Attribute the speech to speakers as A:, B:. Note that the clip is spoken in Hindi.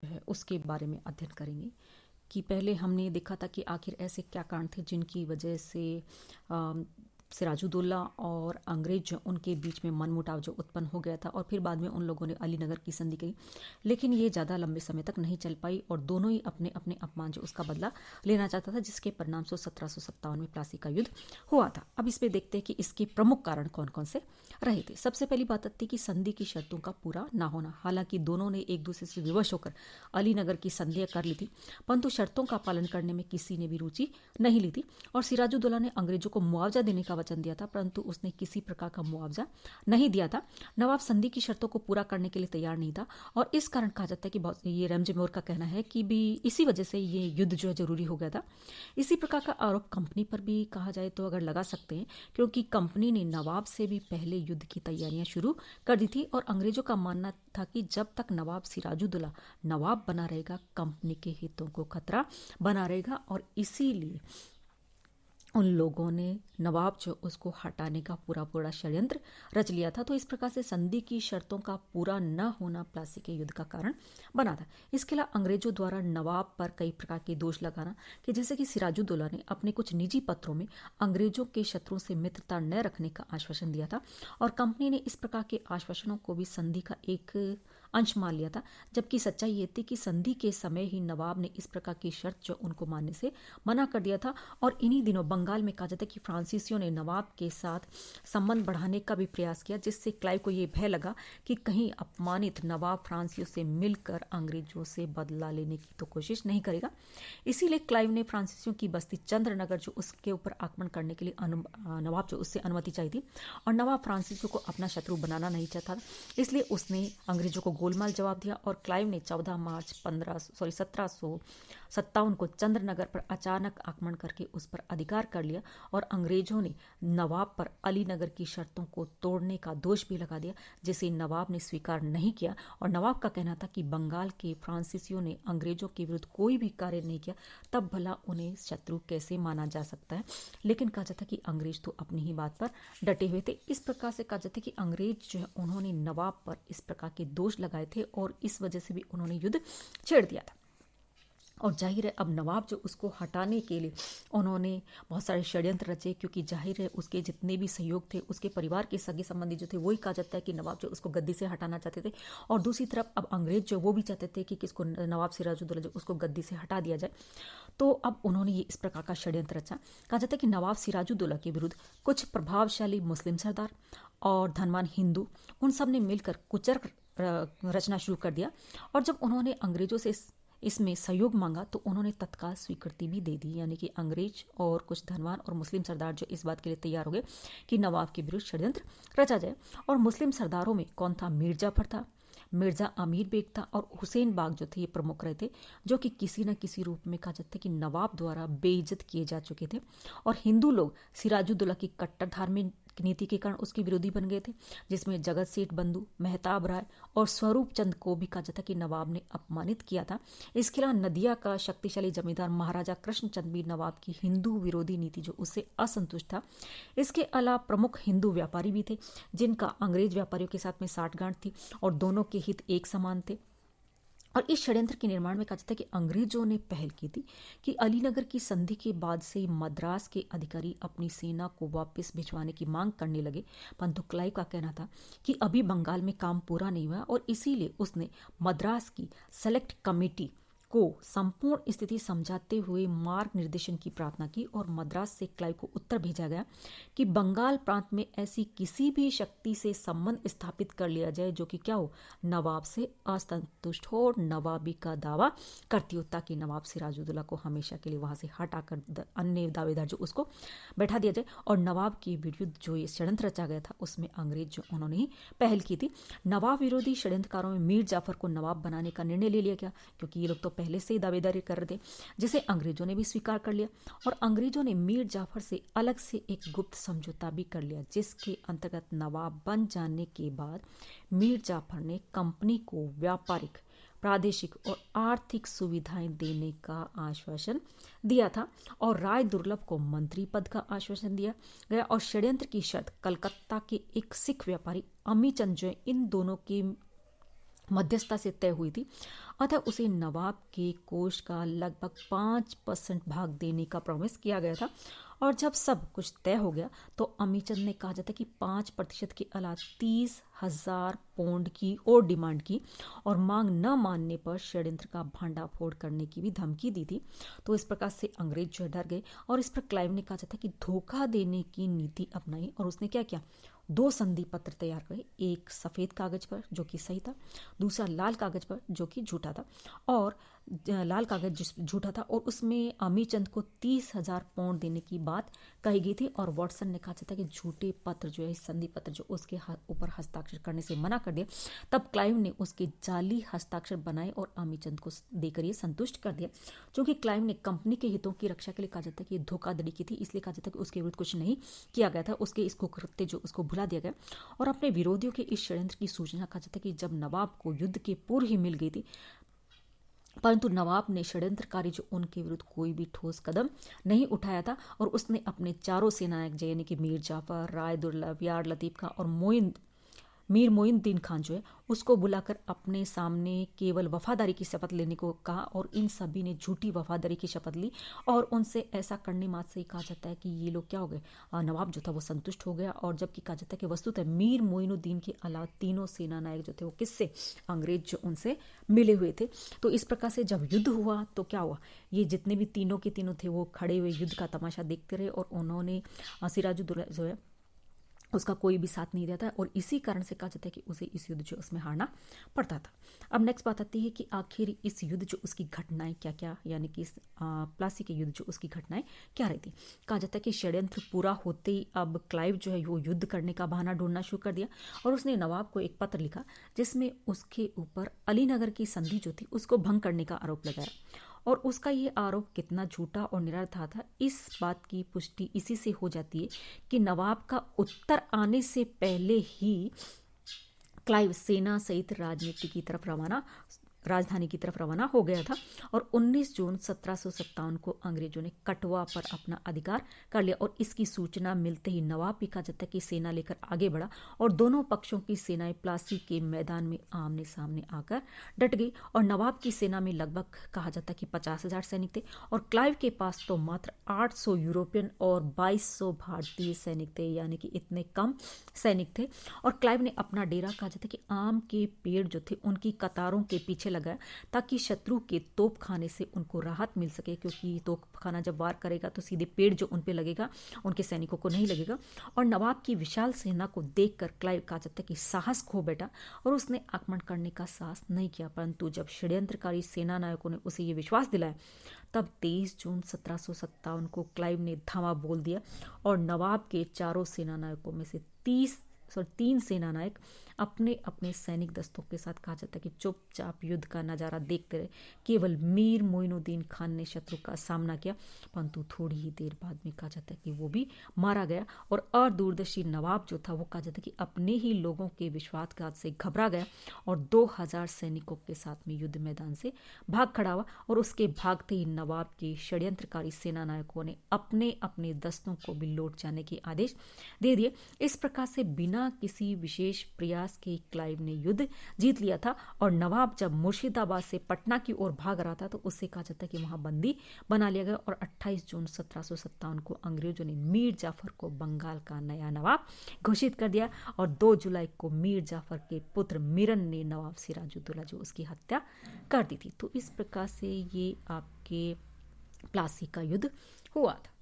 A: है उसके बारे में अध्ययन करेंगे कि पहले हमने देखा था कि आखिर ऐसे क्या कारण थे जिनकी वजह से सिराजुद्दौला और अंग्रेज जो उनके बीच में मनमुटाव जो उत्पन्न हो गया था और फिर बाद में उन लोगों ने अली नगर की संधि की, लेकिन ये ज़्यादा लंबे समय तक नहीं चल पाई और दोनों ही अपने अपने अपमान जो उसका बदला लेना चाहता था, जिसके परिणाम से 1757 में प्लासी का युद्ध हुआ था। अब इस पर देखते हैं कि इसके प्रमुख कारण कौन कौन से रहे थे। सबसे पहली बात थी कि संधि की शर्तों का पूरा ना होना। हालांकि दोनों ने एक दूसरे से विवश होकर अली नगर की संधि कर ली थी, परंतु शर्तों का पालन करने में किसी ने भी रुचि नहीं ली थी और सिराजुद्दौला ने अंग्रेजों को मुआवजा देने का वचन दिया था, परंतु उसने किसी प्रकार का मुआवजा नहीं दिया था। नवाब संधि की शर्तों को पूरा करने के लिए तैयार नहीं था और इस कारण कहा जाता है कि ये रैमजे मोर का कहना है कि भी इसी वजह से ये युद्ध जो है जरूरी हो गया था। इसी प्रकार का आरोप कंपनी पर भी कहा जाए तो अगर लगा सकते हैं, क्योंकि कंपनी ने नवाब से भी पहले युद्ध की तैयारियां शुरू कर दी थी और अंग्रेजों का मानना था कि जब तक नवाब सिराजुद्दौला नवाब बना रहेगा, कंपनी के हितों को खतरा बना रहेगा और इसीलिए उन लोगों ने नवाब जो उसको हटाने का पूरा पूरा षड्यंत्र रच लिया था। तो इस प्रकार से संधि की शर्तों का पूरा न होना प्लासी के युद्ध का कारण बना था। इसके अलावा अंग्रेजों द्वारा नवाब पर कई प्रकार के दोष लगाना, कि जैसे कि सिराजुद्दौला ने अपने कुछ निजी पत्रों में अंग्रेजों के शत्रुओं से मित्रता न रखने का आश्वासन दिया था और कंपनी ने इस प्रकार के आश्वासनों को भी संधि का एक अंश मान लिया था, जबकि सच्चाई ये थी कि संधि के समय ही नवाब ने इस प्रकार की शर्त जो उनको मानने से मना कर दिया था। और इन्हीं दिनों बंगाल में कहा जाता है कि फ्रांसीसियों ने नवाब के साथ संबंध बढ़ाने का भी प्रयास किया, जिससे क्लाइव को ये भय लगा कि कहीं अपमानित नवाब फ्रांसियों से मिलकर अंग्रेजों से बदला लेने की तो कोशिश नहीं करेगा। इसीलिए क्लाइव ने फ्रांसीसियों की बस्ती चंद्रनगर जो उसके ऊपर आक्रमण करने के लिए नवाब जो उससे अनुमति चाहिए थी और नवाब फ्रांसीसियों को अपना शत्रु बनाना नहीं चाहता, इसलिए उसने अंग्रेजों को गोलमाल जवाब दिया और क्लाइव ने 14 मार्च 1757 को चंद्रनगर पर अचानक आक्रमण करके उस पर अधिकार कर लिया और अंग्रेजों ने नवाब पर अली नगर की शर्तों को तोड़ने का दोष भी लगा दिया, जिसे नवाब ने स्वीकार नहीं किया। और नवाब का कहना था कि बंगाल के फ्रांसीसियों ने अंग्रेजों के विरुद्ध कोई भी कार्य नहीं किया, तब भला उन्हें शत्रु कैसे माना जा सकता है। लेकिन कहा जाता है कि अंग्रेज तो अपनी ही बात पर डटे हुए थे। इस प्रकार से कहा जाता है कि अंग्रेज जो है उन्होंने नवाब पर इस प्रकार के दोष लगाए थे और इस वजह से भी उन्होंने युद्ध छेड़ दिया था। और जाहिर है अब नवाब जो उसको हटाने के लिए उन्होंने बहुत सारे षड्यंत्र रचे, क्योंकि जाहिर है उसके जितने भी सहयोग थे, उसके परिवार के सगे संबंधी जो थे, वही कहा जाता है कि नवाब जो उसको गद्दी से हटाना चाहते थे। और दूसरी तरफ अब अंग्रेज जो वो भी चाहते थे कि किसको, नवाब सिराजुद्दौला जो उसको गद्दी से हटा दिया जाए। तो अब उन्होंने ये इस प्रकार का षड्यंत्र रचा। कहा जाता है कि नवाब सिराजुद्दौला के विरुद्ध कुछ प्रभावशाली मुस्लिम सरदार और धनवान हिंदू उन सब ने मिलकर कुचर्क रचना शुरू कर दिया और जब उन्होंने अंग्रेजों से इसमें सहयोग मांगा तो उन्होंने तत्काल स्वीकृति भी दे दी। यानी कि अंग्रेज और कुछ धनवान और मुस्लिम सरदार जो इस बात के लिए तैयार हो गए कि नवाब के विरुद्ध षड्यंत्र रचा जाए। और मुस्लिम सरदारों में कौन था? मीर जाफर था, मिर्जा अमीर बेग था और हुसैन बाग जो थे ये प्रमुख रहे थे, जो कि किसी न किसी रूप में कहा जाता है कि नवाब द्वारा बेइज्जत किए जा चुके थे। और हिंदू लोग सिराजुद्दौला की कट्टर धार्मिक नीति के कारण उसके विरोधी बन गए थे, जिसमें जगत सेठ बंधु, मेहताब राय और स्वरूप चंद को भी कहा जाता कि नवाब ने अपमानित किया था। इसके अलावा नदिया का शक्तिशाली जमींदार महाराजा कृष्णचंद भी नवाब की हिंदू विरोधी नीति जो उससे असंतुष्ट था। इसके अलावा प्रमुख हिंदू व्यापारी भी थे जिनका अंग्रेज व्यापारियों के साथ में साठगांठ थी और दोनों के हित एक समान थे। और इस षड्यंत्र के निर्माण में कहा जाता है कि अंग्रेजों ने पहल की थी कि अलीनगर की संधि के बाद से मद्रास के अधिकारी अपनी सेना को वापस भिजवाने की मांग करने लगे, परंतु क्लाइव का कहना था कि अभी बंगाल में काम पूरा नहीं हुआ और इसीलिए उसने मद्रास की सेलेक्ट कमेटी को संपूर्ण स्थिति समझाते हुए मार्ग निर्देशन की प्रार्थना की और मद्रास से क्लाइव को उत्तर भेजा गया कि बंगाल प्रांत में ऐसी किसी भी शक्ति से संबंध स्थापित कर लिया जाए जो कि क्या हो, नवाब से असंतुष्ट हो और नवाबी का दावा करती हो, ताकि नवाब सिराजुद्दौला को हमेशा के लिए वहां से हटाकर अन्य दावेदार जो उसको बैठा दिया जाए। और नवाब के विरुद्ध जो ये षड्यंत्र रचा गया था उसमें अंग्रेज जो उन्होंने ही पहल की थी। नवाब विरोधी षड्यंत्रकारों में मीर जाफर को नवाब बनाने का निर्णय ले लिया गया, क्योंकि ये लोग तो पहले से ही दावेदारी कर रहे थे, जिसे अंग्रेजों ने भी स्वीकार कर लिया। और अंग्रेजों ने मीर जाफर से अलग से एक गुप्त समझौता भी कर लिया, जिसके अंतर्गत नवाब बन जाने के बाद मीर जाफर ने कंपनी को व्यापारिक, प्रादेशिक और आर्थिक सुविधाएं देने का आश्वासन दिया था और राय दुर्लभ को मंत्री पद का आश्वासन दिया गया। और षड्यंत्र की शर्त कलकत्ता के एक सिख व्यापारी अमीचंद जो इन दोनों के मध्यस्थता से तय हुई थी। अतः उसे नवाब के कोष का लगभग 5% भाग देने का प्रॉमिस किया गया था। और जब सब कुछ तय हो गया तो अमीचंद ने कहा जाता है कि 5% के अलावा 30,000 पौंड की और डिमांड की और मांग न मानने पर षड्यंत्र का भांडाफोड़ करने की भी धमकी दी थी। तो इस प्रकार से अंग्रेज जो डर गए और इस पर क्लाइव ने कहा जाता है कि धोखा देने की नीति अपनाई और उसने क्या किया, 2 संधि पत्र तैयार करे, एक सफेद कागज पर जो कि सही था, दूसरा लाल कागज पर जो कि झूठा था। और लाल कागज जिस झूठा था और उसमें अमीचंद को 30,000 पाउंड देने की बात कही गई थी और वॉटसन ने कहा था कि झूठे पत्र जो है, संधि पत्र जो उसके ऊपर हस्ताक्षर करने से मना कर दिया। तब क्लाइव ने उसके जाली हस्ताक्षर बनाए और अमीचंद को देकर ये संतुष्ट कर दिया। क्योंकि क्लाइव ने कंपनी के हितों की रक्षा के लिए कहा जाता है कि धोखाधड़ी की थी, इसलिए कहा जाता है कि उसके विरुद्ध कुछ नहीं किया गया था, उसके इस कुकृत्य जो उसको भुला दिया गया। और अपने विरोधियों के इस षड्यंत्र की सूचना कहा जाता है कि जब नवाब को युद्ध के पूर्व ही मिल गई थी, परंतु नवाब ने षड्यंत्रकारी जो उनके विरुद्ध कोई भी ठोस कदम नहीं उठाया था और उसने अपने चारों सेनायक यानी कि मीर जाफर, राय दुर्लभ, यार लतीफ खां और मीर मोइनुद्दीन खान जो है उसको बुलाकर अपने सामने केवल वफादारी की शपथ लेने को कहा और इन सभी ने झूठी वफादारी की शपथ ली और उनसे ऐसा करने मात्र से ही कहा जाता है कि ये लोग क्या हो गए, नवाब जो था वो संतुष्ट हो गया। और जबकि कहा जाता है कि वस्तुतः मीर मोइनुद्दीन के अलावा तीनों सेना नायक जो थे वो किससे, अंग्रेज जो उनसे मिले हुए थे। तो इस प्रकार से जब युद्ध हुआ तो क्या हुआ, ये जितने भी तीनों के तीनों थे वो खड़े हुए युद्ध का तमाशा देखते रहे और उन्होंने सिराजुद्दौला जो है उसका कोई भी साथ नहीं देता है और इसी कारण से कहा जाता है कि उसे इस युद्ध जो उसमें हारना पड़ता था। अब नेक्स्ट बात आती है कि आखिर इस युद्ध जो उसकी घटनाएं क्या क्या, यानी कि इस प्लासी के युद्ध जो उसकी घटनाएं क्या रही थी। कहा जाता है कि षड्यंत्र पूरा होते ही अब क्लाइव जो है वो युद्ध करने का बहाना ढूंढना शुरू कर दिया और उसने नवाब को एक पत्र लिखा जिसमें उसके ऊपर अलीनगर की संधि जो थी उसको भंग करने का आरोप लगाया। और उसका ये आरोप कितना झूठा और निराधार था, इस बात की पुष्टि इसी से हो जाती है कि नवाब का उत्तर आने से पहले ही क्लाइव सेना सहित राजधानी की तरफ रवाना हो गया था और 19 जून 1757 को अंग्रेजों ने कटवा पर अपना अधिकार कर लिया और इसकी सूचना मिलते ही नवाब भी कहा जाता है कि सेना लेकर आगे बढ़ा और दोनों पक्षों की सेनाएं प्लासी के मैदान में आमने सामने आकर डट गई। और नवाब की सेना में लगभग कहा जाता है कि 50,000 सैनिक थे और क्लाइव के पास तो मात्र 800 यूरोपियन और 2200 भारतीय सैनिक थे, यानी कि इतने कम सैनिक थे। और क्लाइव ने अपना डेरा कहा जाता है कि आम के पेड़ जो थे उनकी कतारों के पीछे लगाया ताकि शत्रु के तोप खाने से उनको राहत मिल सके, क्योंकि तोप खाना जब वार करेगा तो सीधे पेड़ जो उन पे लगेगा उनके सैनिकों को नहीं लगेगा। और नवाब की विशाल सेना को देखकर क्लाइव कहा जाता है कि साहस खो बैठा और उसने आक्रमण करने का साहस नहीं किया। परंतु जब षड्यंत्रकारी सेना नायकों ने उसे ये विश्वास दिलाया तब 23 जून 1757 को क्लाइव ने धावा बोल दिया और नवाब के चारों सेना नायकों में से 3 सेना नायक अपने अपने सैनिक दस्तों के साथ कहा जाता है कि चुपचाप युद्ध का नजारा देखते रहे। केवल मीर मोइनुद्दीन खान ने शत्रु का सामना किया, परंतु थोड़ी ही देर बाद में कहा जाता है कि वो भी मारा गया। और अदूरदर्शी नवाब जो था वो कहा जाता है कि अपने ही लोगों के विश्वासघात से घबरा गया और 2000 सैनिकों के साथ में युद्ध मैदान से भाग खड़ा हुआ। और उसके भागते ही नवाब के षड्यंत्रकारी सेना नायकों ने अपने अपने दस्तों को भी लौट जाने के आदेश दे दिए। इस प्रकार से बिना किसी विशेष प्रयास के क्लाइव ने युद्ध जीत लिया था। और नवाब जब मुर्शिदाबाद से पटना की ओर भाग रहा था तो उससे कहा जाता है कि वहां बंदी बना लिया गया और 28 जून 1757 को अंग्रेजों ने मीर जाफर को बंगाल का नया नवाब घोषित कर दिया और 2 जुलाई को मीर जाफर के पुत्र मिरन ने नवाब सिराजुद्दौला जो उसकी हत्या कर दी थी। तो इस प्रकार से ये आपके प्लासी का युद्ध हुआ था।